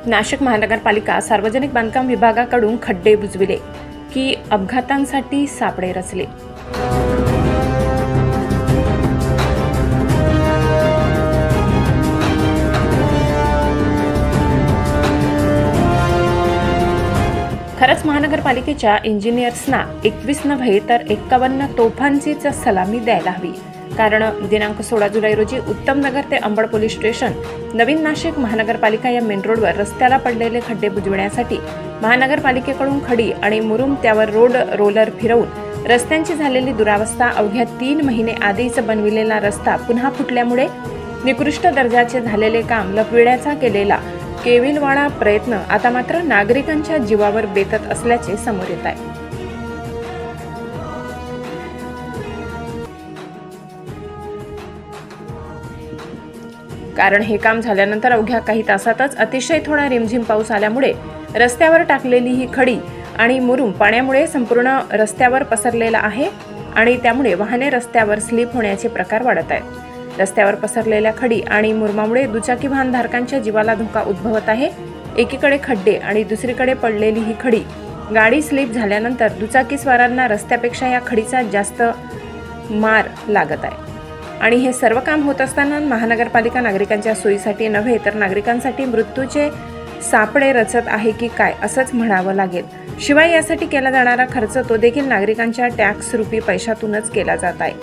नाशिक महानगरपालिका सार्वजनिक बांधकाम विभागाकडून खड्डे बुजविले की अपघातांसाठी सापळे रचले। खरंच महानगरपालिकेच्या इंजिनियर्सना 21 नव्हे तर 51 तोफांचीच सलामी द्यायला हवी। कारण दिनांक 16 जुलै रोजी उत्तम नगर ते अंबड पोलीस स्टेशन नवीन नाशिक महानगरपालिका या मेन रोडवर रस्त्याला पडलेले खड्डे बुजविण्यासाठी महानगरपालिकेकडून खडी आणि मुरुम त्यावर रोड रोलर फिरवून रस्त्यांची झालेली दुरावस्था, अवघ्या 3 महिने आधीच बनविलेला रस्ता पुन्हा फुटल्यामुळे निकृष्ट दर्जाचे झालेले काम लपविण्याचा केलेला केविलवाणा प्रयत्न आता मात्र नागरिकांच्या जीवावर बेतत असल्याचे समोर येत आहे। कारण हे काम झाल्यानंतर अवघ्या काही तासातच अतिशय थोडा रिमझिम पाऊस आल्यामुळे रस्त्यावर टाकलेली ही खडी आणि मुरुम पाण्यामुळे संपूर्ण रस्त्यावर पसरलेला आहे आणि त्यामुळे वाहने रस्त्यावर स्लिप होण्याचे प्रकार वाढत आहेत। रस्त्यावर पसरलेल्या खडी आणि मुरुमामुळे दुचाकी वाहनधारकांच्या जीवाला धोका उद्भवत आहे। एकीकडे खड्डे आणि दुसरीकडे पडलेली ही खडी, गाडी स्लिप झाल्यानंतर दुचाकीस्वारांना रस्त्यापेक्षा या खडीचा जास्त मार लागत आहे आणि हे सर्व काम होत असताना महानगरपालिका नागरिकांच्या सोयीसाठी नव्हे तर नागरिकांसाठी मृत्यूचे सापळे रचत आहे की काय असंच म्हणावं लागेल। शिवाय यासाठी केला जाणारा खर्च तो देखील नागरिकांच्या टॅक्स रूपी पैशातूनच केला जात आहे।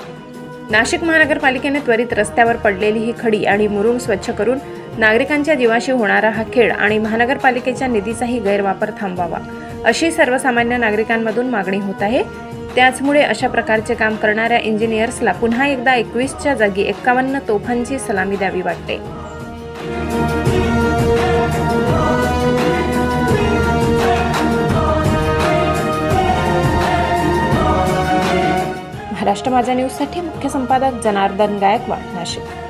नाशिक महानगरपालिकेने त्वरित रस्त्यावर पडलेली ही खडी आणि मुरुम स्वच्छ करून नागरिकांच्या जीवाशी होणारा हा खेळ आणि महानगरपालिकेच्या निधीचाही गैरवापर थांबवावा अशी सर्वसामान्य नागरिकांमधून मागणी होत आहे। त्याचमुळे अशा प्रकारचे काम करणाऱ्या इंजिनियर्सला पुन्हा एकदा 21च्या जागी 51 तोफांची सलामी द्यावी वाटते। महाराष्ट्र माझा न्यूजसाठी मुख्य संपादक जनार्दन गायकवाड, नाशिक।